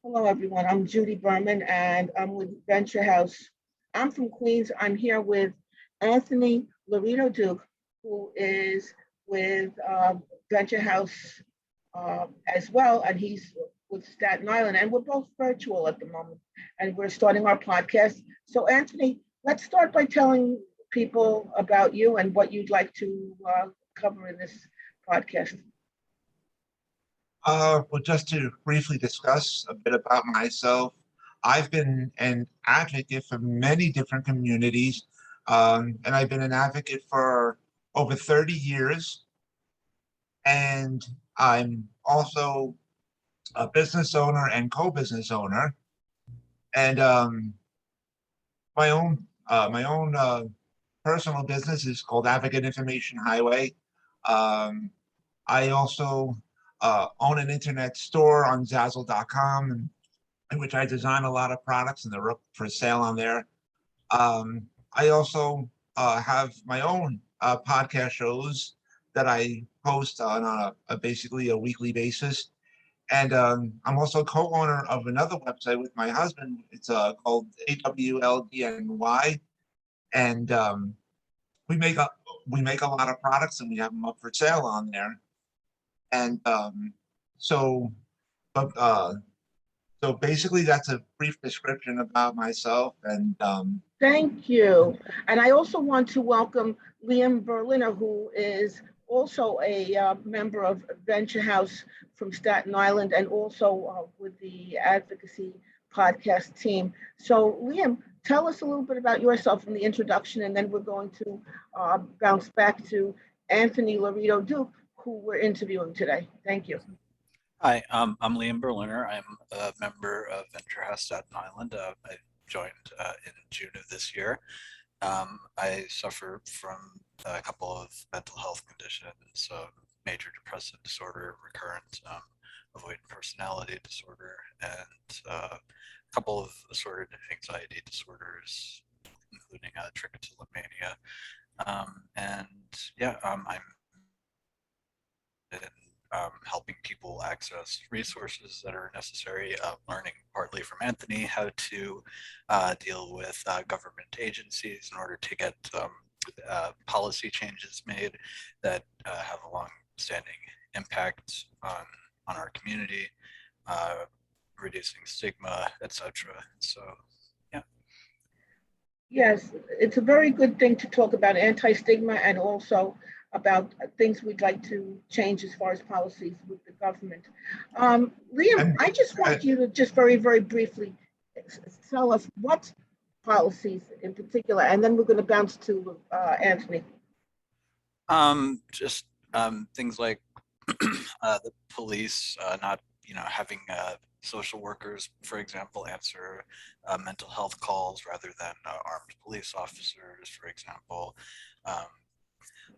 Hello, everyone. I'm Judy Berman, and I'm with Venture House. I'm from Queens. I'm here with Anthony Lorito-Duke, who is with Venture House as well, and he's with Staten Island, and we're both virtual at the moment, and we're starting our podcast. So, Anthony, let's start by telling people about you and what you'd like to cover in this podcast. Well, just to briefly discuss a bit about myself, I've been an advocate for many different communities, and I've been an advocate for over 30 years. And I'm also a business owner and co-business owner, and my own personal business is called Advocate Information Highway. Um, I also own an internet store on Zazzle.com, in which I design a lot of products and they're up for sale on there. I also have my own podcast shows that I post on basically a weekly basis. And I'm also co-owner of another website with my husband. It's called AWLDNY, and we make a we make a lot of products and we have them up for sale on there. And so, but so basically, that's a brief description about myself. And Thank you. And I also want to welcome Liam Berliner, who is also a member of Venture House from Staten Island and also with the Advocacy podcast team. So, Liam, tell us a little bit about yourself in the introduction, and then we're going to bounce back to Anthony Lorito-Duke, who we're interviewing today. Thank you. Hi, I'm Liam Berliner. I'm a member of Venture House Staten Island. I joined in June of this year. I suffer from a couple of mental health conditions, major depressive disorder, recurrent avoidant personality disorder, and a couple of assorted anxiety disorders, including trichotillomania. And yeah, I'm in helping people access resources that are necessary, learning partly from Anthony how to deal with government agencies in order to get policy changes made that have a long-standing impact on our community, reducing stigma, etc. So, yeah. Yes, it's a very good thing to talk about anti-stigma and also about things we'd like to change as far as policies with the government. Liam, I just want you to just very, very briefly tell us what policies in particular, and then we're going to bounce to Anthony. Just things like the police not, having social workers, for example, answer mental health calls rather than armed police officers, for example.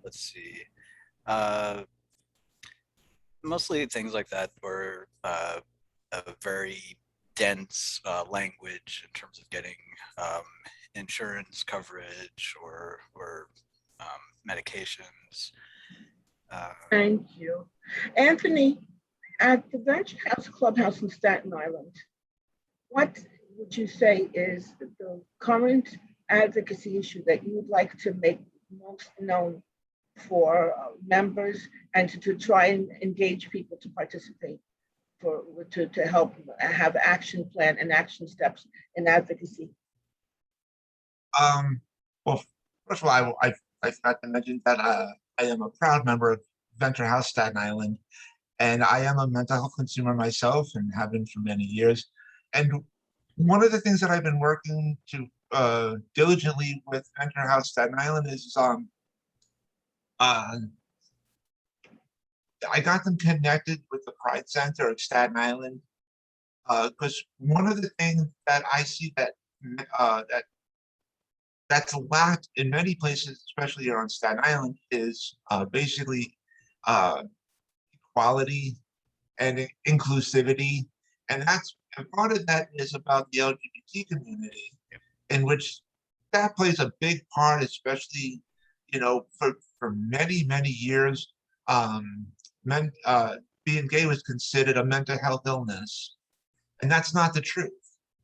Let's see. Mostly things like that, or a very dense language in terms of getting insurance coverage or medications. Thank you. Anthony, at the Venture House Clubhouse in Staten Island, what would you say is the current advocacy issue that you would like to make most known for members and to try and engage people to participate to help have action plan and action steps in advocacy? Well, first of all, I forgot to mention that I am a proud member of Venture House Staten Island, and I am a mental health consumer myself and have been for many years. And one of the things that I've been working to diligently with Venture House Staten Island is I got them connected with the Pride Center of Staten Island, because one of the things that I see that's lacked in many places, especially here on Staten Island, is basically equality and inclusivity, and part of that is about the LGBT community, in which that plays a big part, especially for many years. Men being gay was considered a mental health illness, And that's not the truth.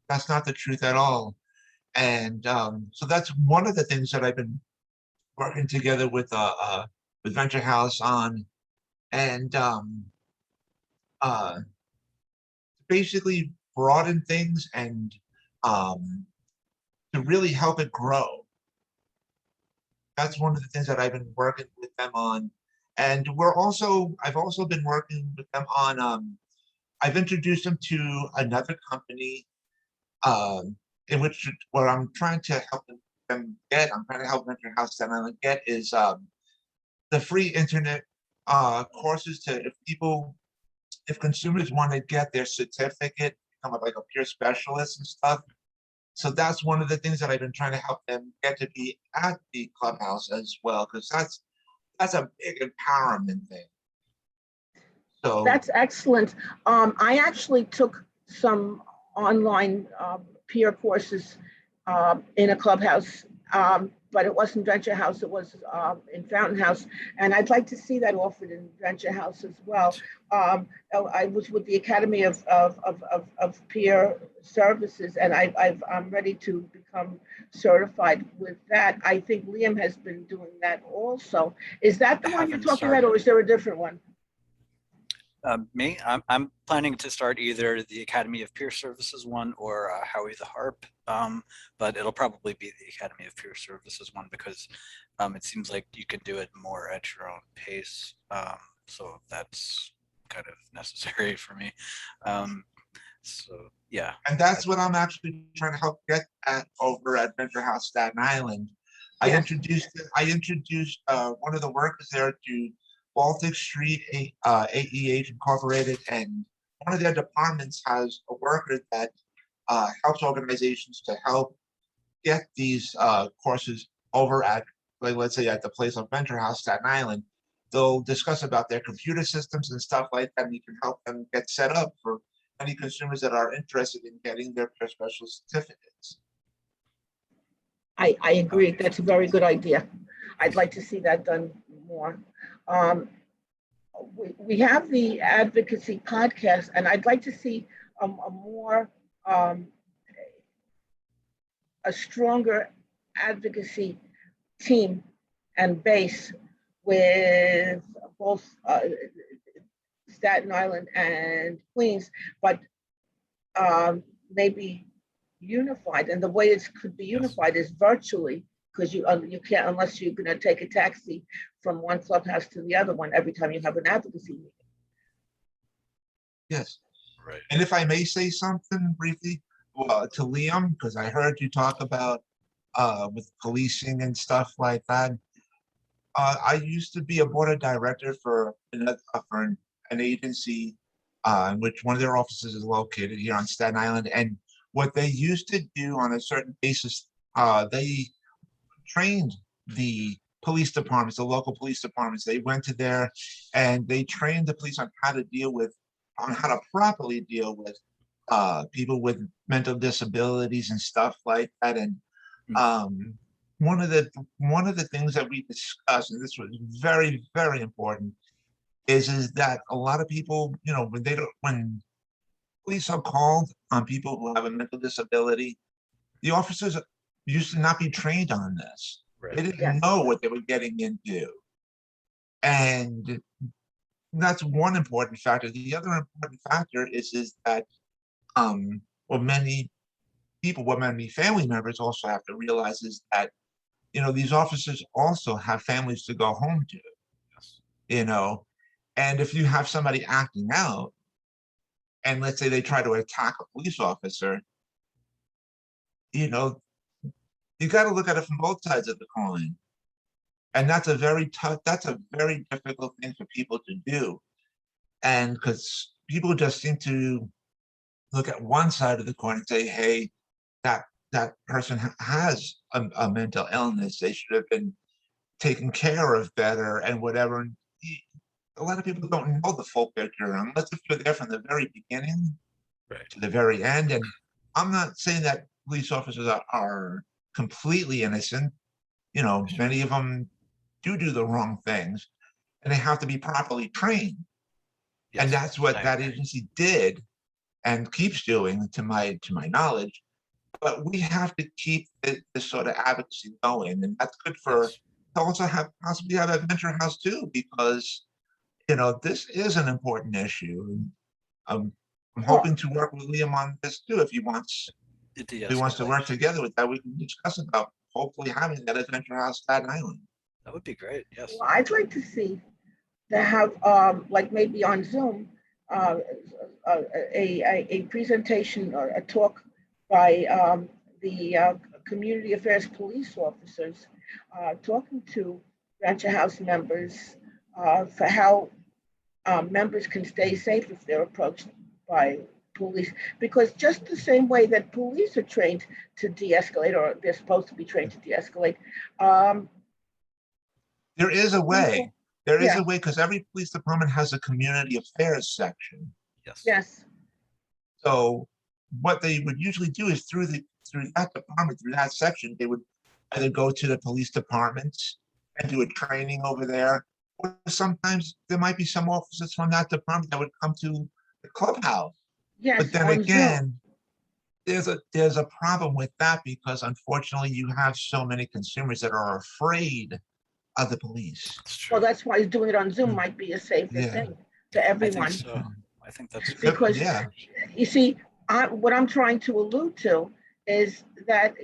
That's not the truth at all. And so that's one of the things that I've been working together with Venture House on, and basically broaden things and to really help it grow. That's one of the things that I've been working with them on. And I've also been working with them on, I've introduced them to another company, in which what I'm trying to help them get, I'm trying to help Venture House Staten Island get is the free internet courses to if consumers want to get their certificate, become like a peer specialist and stuff. So that's one of the things that I've been trying to help them get to be at the clubhouse as well, because that's a big empowerment thing. So That's excellent. I actually took some online peer courses in a clubhouse, but it wasn't Venture House, it was in Fountain House. And I'd like to see that offered in Venture House as well. I was with the Academy of Peer Services, and I'm ready to become certified with that. I think Liam has been doing that also. Is that the I one you're haven't talking about, or started. is there a different one? I'm planning to start either the Academy of Peer Services one or Howie the Harp, but it'll probably be the Academy of Peer Services one because it seems like you can do it more at your own pace. So that's kind of necessary for me. So yeah. and that's what I'm actually trying to help get at over at Venture House Staten Island. I Yes. introduced one of the workers there to Baltic Street AEH Incorporated, and one of their departments has a worker that helps organizations to help get these courses over at, like, let's say at the place of Venture House Staten Island. They'll discuss about their computer systems and stuff like that, and you can help them get set up for any consumers that are interested in getting their peer special certificates. I agree. That's a very good idea. I'd like to see that done more. We have the advocacy podcast, and I'd like to see a more a stronger advocacy team and base with both Staten Island and Queens, but maybe unified. And the way it could be unified is virtually, because you can't, unless you're going to take a taxi from one clubhouse to the other one every time you have an advocacy meeting. Yes. Right. And if I may say something briefly to Liam, because I heard you talk about with policing and stuff like that. I used to be a board of director for an agency in which one of their offices is located here on Staten Island. And what they used to do on a certain basis, they trained the police departments, the local police departments. They went to there and they trained the police on how to properly deal with people with mental disabilities and stuff like that. And one of the things that we discussed, and this was very, very important, is that a lot of people, when police are called on people who have a mental disability, the officers used to not be trained on this. Right. They didn't Yes. know what they were getting into. And that's one important factor. The other important factor is that what many family members also have to realize is that, these officers also have families to go home to, and if you have somebody acting out, and let's say they try to attack a police officer, you got to look at it from both sides of the coin. And that's a very difficult thing for people to do. And because people just seem to look at one side of the coin and say, hey, that person has a mental illness. They should have been taken care of better and whatever. And a lot of people don't know the full picture unless if you're there from the very beginning to the very end. And I'm not saying that police officers are completely innocent. Many of them do the wrong things, and they have to be properly trained. Yes, And that's what I that agree. agency did. and keeps doing, to my knowledge. But we have to keep this sort of advocacy going, and that's good for Yes. to also possibly have a venture house too, because this is an important issue. And I'm Well, hoping to work with Liam on this too. If he wants to work De-escalation. together with that, we can discuss about hopefully having that adventure house Staten Island. That would be great. Yes. well, I'd like to see to have, like maybe on Zoom, uh, a presentation or a talk by the community affairs police officers talking to Rancher House members for how members can stay safe if they're approached by police. Because just the same way that police are trained to de-escalate, or they're supposed to be trained to de-escalate, um, There is a way. people, There is yeah, a way because every police department has a community affairs section. Yes. yes, So what they would usually do is through that department, through that section, they would either go to the police departments and do a training over there, or sometimes there might be some officers from that department that would come to the clubhouse. But yes, then on Zoom. again, there's a problem with that because unfortunately you have so many consumers that are afraid of the police. That's true. Well, that's why doing it on Zoom Mm. might be a safer Yeah. thing to I think everyone. so. I think that's a good Because Yeah. you see, what I'm trying to allude to is that,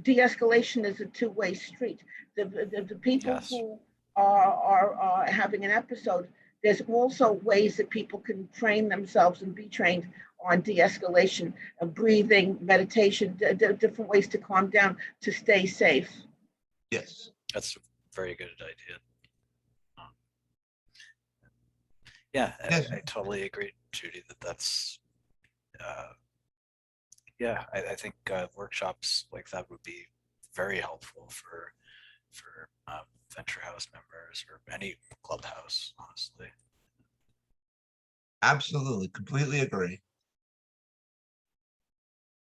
de-escalation is a two-way street. The people Yes. who are having an episode, there's also ways that people can train themselves and be trained on de-escalation, breathing, meditation, different ways to calm down, to stay safe. Yes. That's a very good idea. Yeah, Yes. I totally agree, Judy, that's yeah, I think workshops like that would be very helpful for venture house members or any clubhouse, honestly. Absolutely. Completely agree.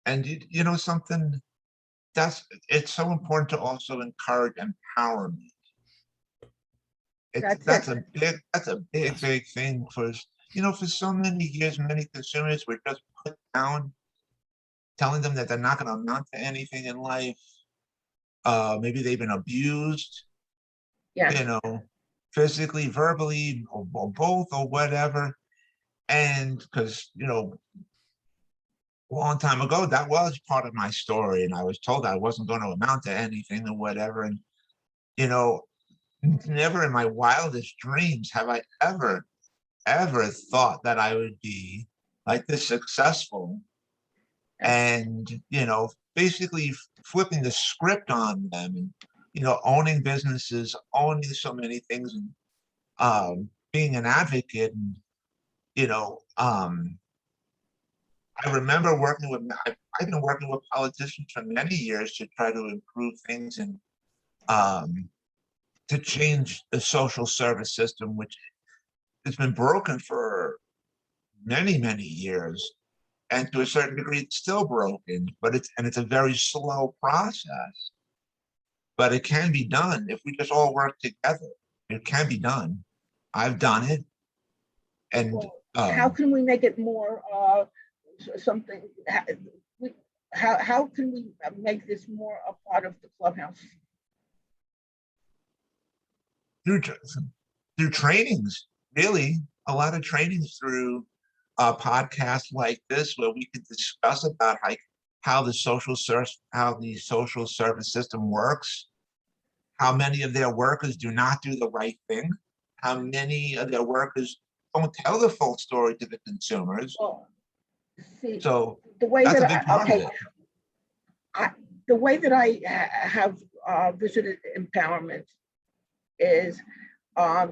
And you know something, it's so important to also encourage empowerment. That's That's it. a big, Yes. big thing for so many years, many consumers were just put down, telling them that they're not going to amount to anything in life. Maybe they've been abused, Yes. physically, verbally, or both, or whatever. And because, a long time ago, that was part of my story. And I was told I wasn't going to amount to anything or whatever. And, you know, never in my wildest dreams have I ever thought that I would be like this successful and, basically flipping the script on them and, owning businesses, owning so many things and being an advocate. And, you know, um, I remember I've been working with politicians for many years to try to improve things and to change the social service system, which has been broken for many, many years. And to a certain degree, it's still broken, but it's a very slow process. But it can be done if we just all work together. It can be done. I've done it. And Well, how can we make it more something? How can we make this more a part of the clubhouse? through through trainings, really, a lot of trainings through podcasts like this, where we could discuss about how the social service system works, how many of their workers do not do the right thing, how many of their workers don't tell the full story to the consumers. Well, see, So the way that's that a big part of it. the way that I have visited empowerment is I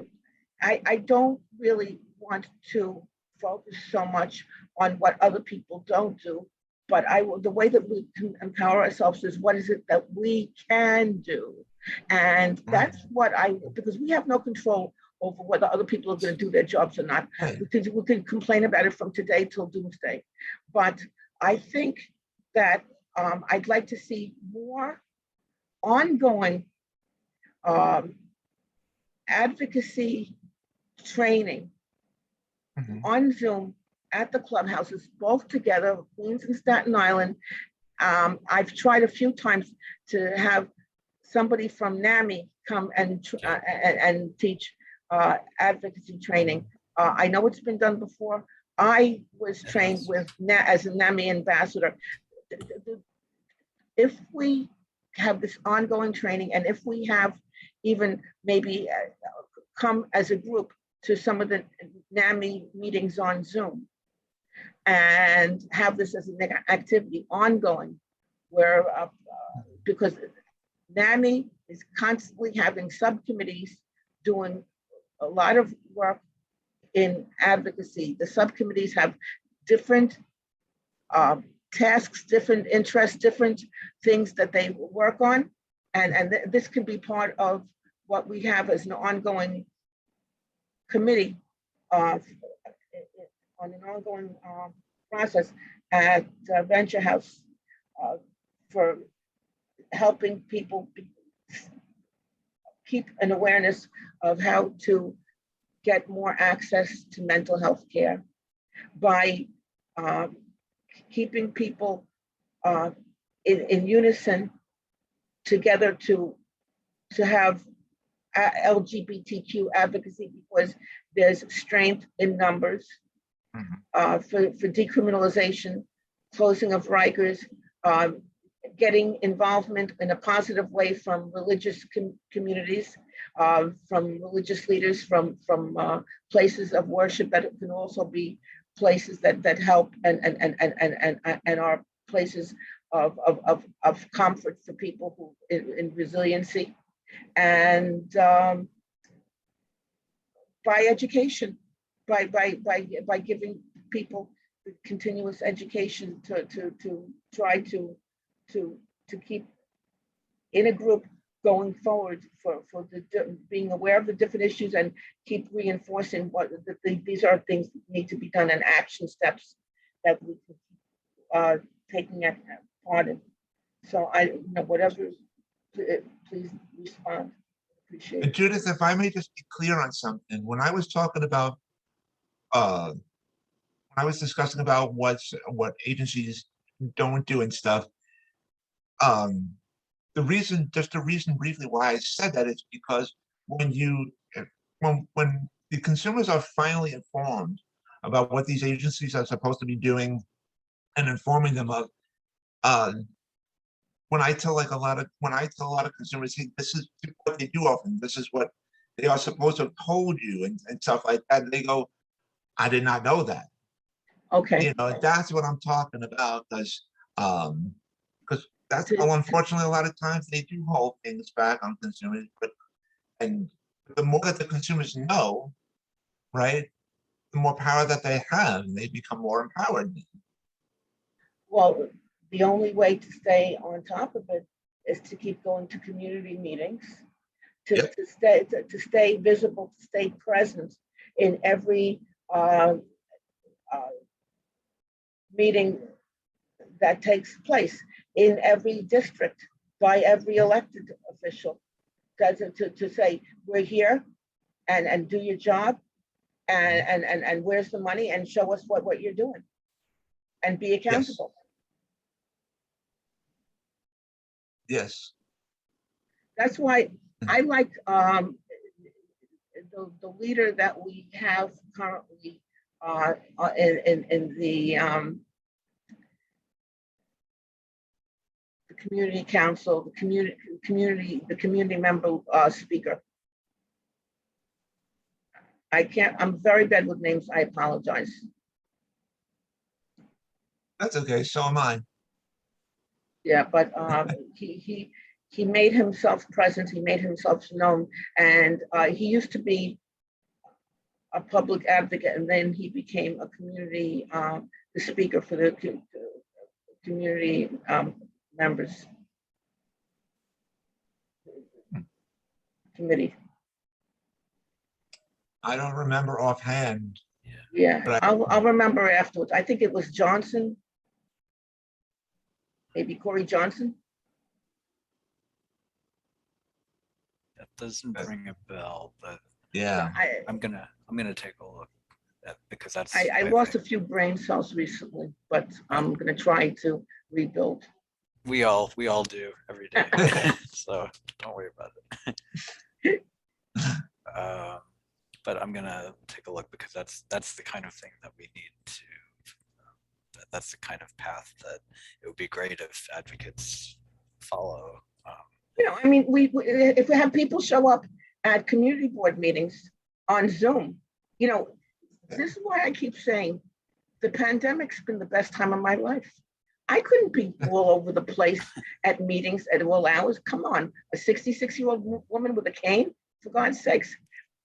don't really want to focus so much on what other people don't do, but the way that we can empower ourselves is what is it that we can do, and that's what because we have no control over whether other people are going to do their jobs or not. Right. We could complain about it from today till doomsday, but I think that I'd like to see more ongoing advocacy training Mhm. on Zoom at the clubhouses, both together, Queens and Staten Island. I've tried a few times to have somebody from NAMI come and teach advocacy training. I know it's been done before. I was trained as a NAMI ambassador. If we have this ongoing training, and if we have even maybe come as a group to some of the NAMI meetings on Zoom and have this as an activity ongoing, where because NAMI is constantly having subcommittees doing a lot of work in advocacy. The subcommittees have different tasks, different interests, different things that they work on. And this can be part of what we have as an ongoing committee on an ongoing process at Venture House for helping people keep an awareness of how to get more access to mental health care by keeping people in unison together to have LGBTQ advocacy, because there's strength in numbers for decriminalization, closing of Rikers, getting involvement in a positive way from religious communities, from religious leaders, from places of worship that can also be places that help and are places of comfort for people who in resiliency, and by education, by giving people the continuous education to try to keep in a group going forward for being aware of the different issues and keep reinforcing what these are things that need to be done and action steps that we can keep taking part in. So whatever, please respond. Appreciate it. And Judith, if I may just be clear on something, when I was talking about, when I was discussing about what agencies don't do and stuff, the reason briefly why I said that is because when the consumers are finally informed about what these agencies are supposed to be doing and informing them of, when I tell a lot of consumers, hey, this is what they do often, this is what they are supposed to have told you and stuff like that, and they go, I did not know that. Okay. That's what I'm talking about, because that's how, unfortunately, a lot of times they do hold things back on consumers. And the more that the consumers know, right, the more power that they have, and they become more empowered. Well, the only way to stay on top of it is to keep going to community meetings, to stay visible, to stay present in every meeting that takes place in every district by every elected official, to say, we're here and do your job, and where's the money, and show us what you're doing and be accountable. Yes. That's why I like the leader that we have currently in the community council, the community member speaker. I'm very bad with names, I apologize. That's okay, so am I. Yeah, but he made himself present, he made himself known, and he used to be a public advocate, and then he became a community, the speaker for the community members committee. I don't remember offhand. Yeah, I'll remember afterwards. I think it was Johnson, maybe Corey Johnson. That doesn't ring a bell, but yeah, I'm gonna take a look. because that's I lost a few brain cells recently, but I'm gonna try to rebuild. we all do every day. So don't worry about it. But I'm gonna take a look because that's the kind of thing that we need to. That's the kind of path that it would be great if advocates follow. I mean, if we have people show up at community board meetings on Zoom, this is why I keep saying the pandemic's been the best time of my life. I couldn't be all over the place at meetings at all hours. Come on, a 66-year-old woman with a cane, for God's sakes.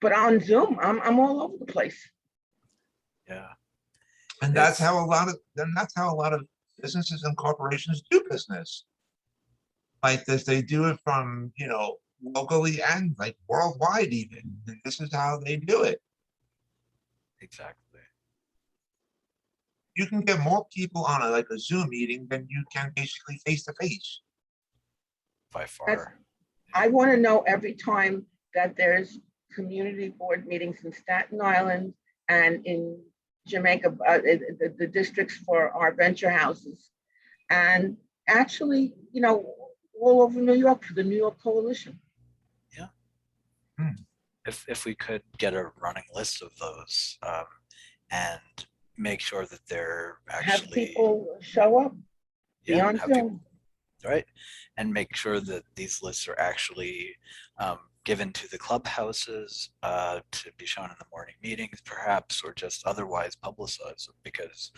But on Zoom, I'm all over the place. Yeah. And that's how a lot of businesses and corporations do business. Like this, they do it from, locally and like worldwide even. And this is how they do it. Exactly. You can get more people on a Zoom meeting than you can basically face to face. By far. I want to know every time that there's community board meetings in Staten Island and in Jamaica, the districts for our venture houses, and actually, all over New York for the New York Coalition. Yeah. Hmm. If we could get a running list of those and make sure that they're actually have people show up, be on Zoom. Right, and make sure that these lists are actually given to the clubhouses to be shown in the morning meetings, perhaps, or just otherwise publicized, because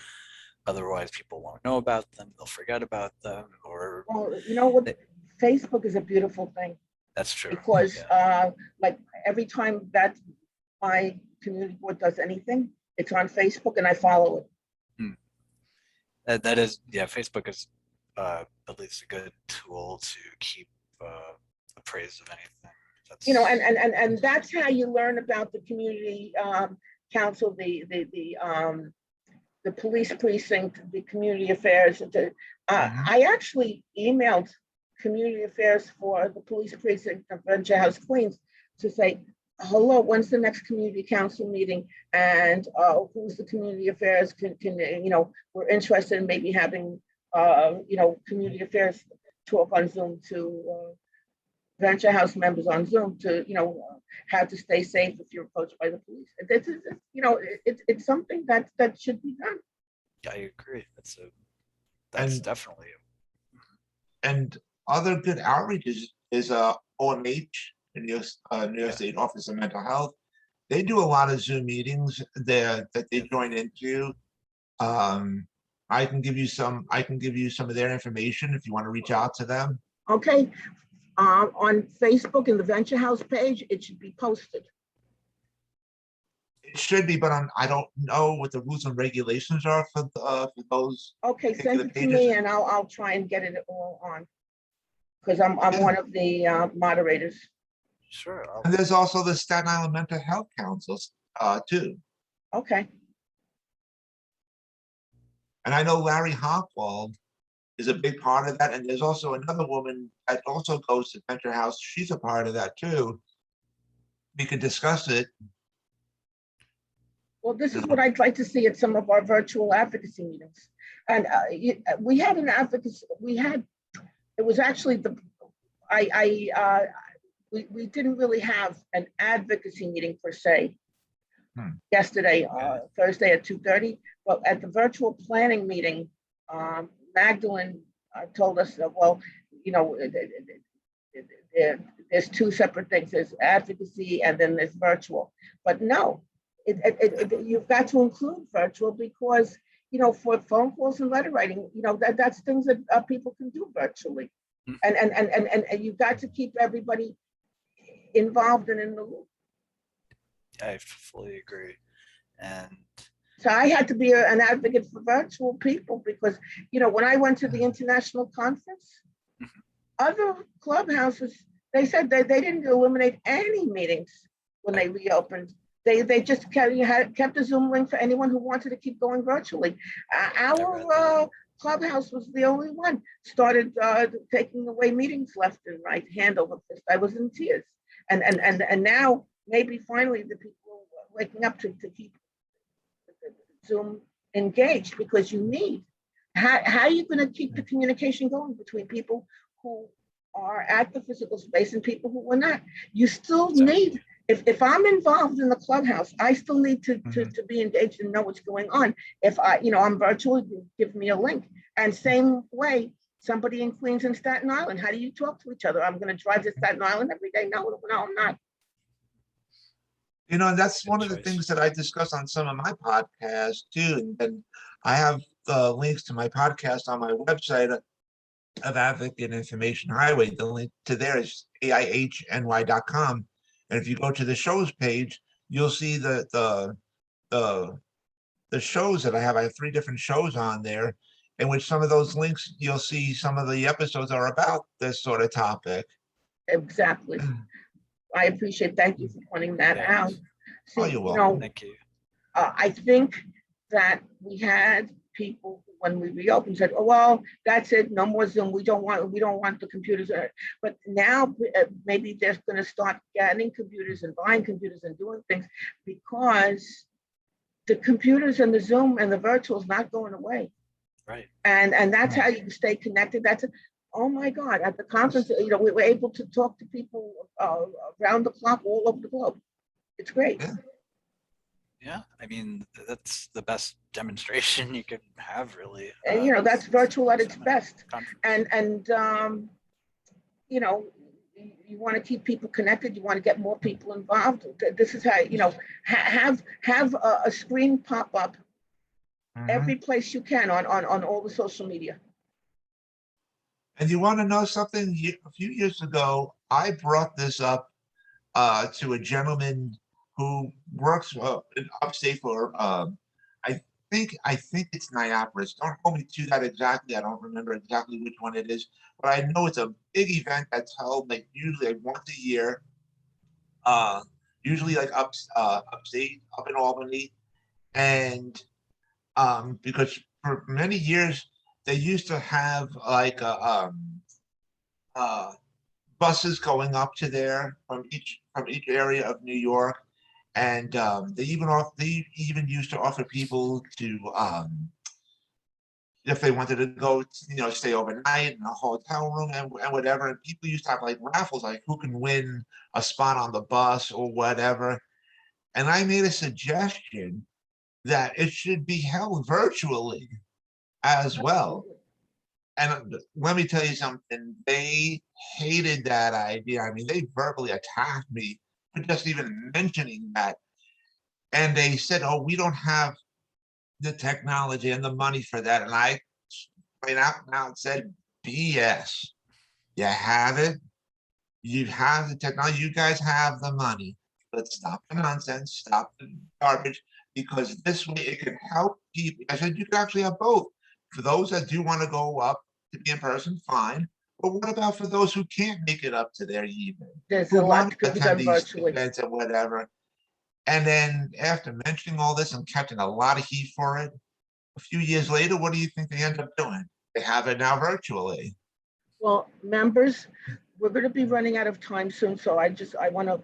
otherwise people won't know about them, they'll forget about them, or well, you know what? Facebook is a beautiful thing. That's true. Because like every time that my community board does anything, it's on Facebook and I follow it. That is, Facebook is at least a good tool to keep appraised of anything. That's... and that's how you learn about the community council, the police precinct, the community affairs. I actually emailed community affairs for the police precinct of Venture House, Queens, to say, hello, when's the next community council meeting? And who's the community affairs? Can we're interested in maybe having, community affairs talk on Zoom to Venture House members on Zoom to, how to stay safe if you're approached by the police. It's something that should be done. Yeah, I agree. That's definitely. And other good outreaches is OMH, the New York State Office of Mental Health. They do a lot of Zoom meetings that they join into. I can give you some of their information if you want to reach out to them. Okay. On Facebook in the Venture House page, it should be posted. It should be, but I don't know what the rules and regulations are for those. Okay, send it to me and I'll try and get it all on, because I'm one of the moderators. Sure. And there's also the Staten Island Mental Health Councils too. Okay. And I know Larry Hockwald is a big part of that. And there's also another woman that also goes to Venture House. She's a part of that too. We could discuss it. Well, this is what I'd like to see at some of our virtual advocacy meetings. And we had an advocacy, it was actually we didn't really have an advocacy meeting per se. Yesterday, Thursday at 2:30, but at the virtual planning meeting, Magdalene told us that, well, there's two separate things. There's advocacy and then there's virtual. But no, you've got to include virtual because, for phone calls and letter writing, that's things that people can do virtually. And you've got to keep everybody involved and in the loop. I fully agree. And so I had to be an advocate for virtual people because, when I went to the international conference, other clubhouses, they said that they didn't eliminate any meetings when they reopened. They just kept a Zoom link for anyone who wanted to keep going virtually. Our clubhouse was the only one, started taking away meetings left and right, hand over fist. I was in tears. And now maybe finally the people are waking up to keep Zoom engaged, because you need, how are you going to keep the communication going between people who are at the physical space and people who are not? You still need, if I'm involved in the clubhouse, I still need to be engaged and know what's going on. If I'm virtual, you give me a link. And same way, somebody in Queens and Staten Island, how do you talk to each other? I'm going to drive to Staten Island every day. No, I'm not. And that's Good one of the choice. things that I discuss on some of my podcasts too. And I have links to my podcast on my website of Advocate Information Highway. The link to there is aihny.com. And if you go to the shows page, you'll see the shows that I have. I have 3 different shows on there, in which some of those links, you'll see some of the episodes are about this sort of topic. Exactly. I appreciate, thank you for pointing that out. Oh, you're welcome. Thank you. I think that we had people when we reopened said, "Oh well, that's it, no more Zoom. We don't want the computers." But now maybe they're going to start getting computers and buying computers and doing things, because the computers and the Zoom and the virtual is not going away. Right. And that's how you stay connected. That's it. Oh my God! At the conference, we were able to talk to people around the clock, all over the globe. It's great. Yeah, I mean, that's the best demonstration you could have, really. And that's virtual at its best. And you want to keep people connected. You want to get more people involved. This is how have a screen pop up every place you can on all the social media. And you want to know something? A few years ago, I brought this up to a gentleman who works in upstate for, I think it's Niagara. Don't hold me to that exactly. I don't remember exactly which one it is, but I know it's a big event that's held usually once a year, usually upstate, up in Albany. And because for many years, they used to have buses going up to there from each area of New York, and they even used to offer people to if they wanted to go, stay overnight in a hotel room and whatever. And people used to have raffles, who can win a spot on the bus or whatever. And I made a suggestion that it should be held virtually as well. And let me tell you something, they hated that idea. I mean, they verbally attacked me for just even mentioning that. And they said, "Oh, we don't have the technology and the money for that." And I went out now and said, BS. You have it. You have the technology. You guys have the money. But stop the nonsense. Stop the garbage. Because this way it can help people. I said, you can actually have both. For those that do want to go up to be in person, fine. But what about for those who can't make it up to their evening? There's Who a lot want to to be done attend these virtually. events or whatever? And then after mentioning all this and catching a lot of heat for it, a few years later, what do you think they end up doing? They have it now virtually. Well, members, we're going to be running out of time soon, so I want to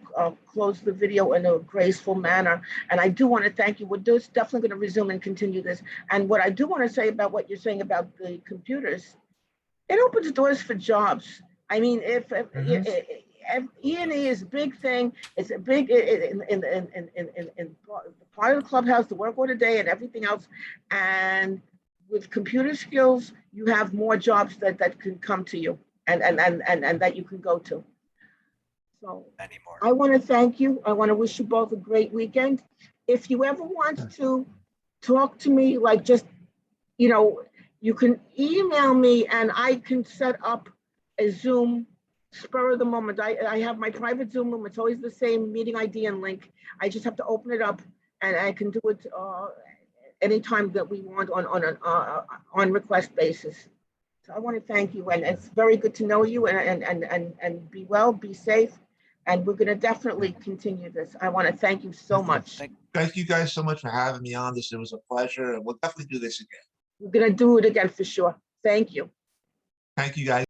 close the video in a graceful manner. And I do want to thank you. We're definitely going to resume and continue this. And what I do want to say about what you're saying about the computers, it opens doors for jobs. I mean, if E&E is a big thing, it's a big in part of the clubhouse, the work order day, and everything else. And with computer skills, you have more jobs that can come to you and that you can go to. So Anymore. I want to thank you. I want to wish you both a great weekend. If you ever want to talk to me, you can email me and I can set up a Zoom spur of the moment. I have my private Zoom room. It's always the same meeting ID and link. I just have to open it up and I can do it anytime that we want on an on request basis. So I want to thank you, and it's very good to know you, and be well, be safe, and we're going to definitely continue this. I want to thank you so much. Thank you guys so much for having me on this. It was a pleasure, and we'll definitely do this again. We're going to do it again for sure. Thank you. Thank you guys.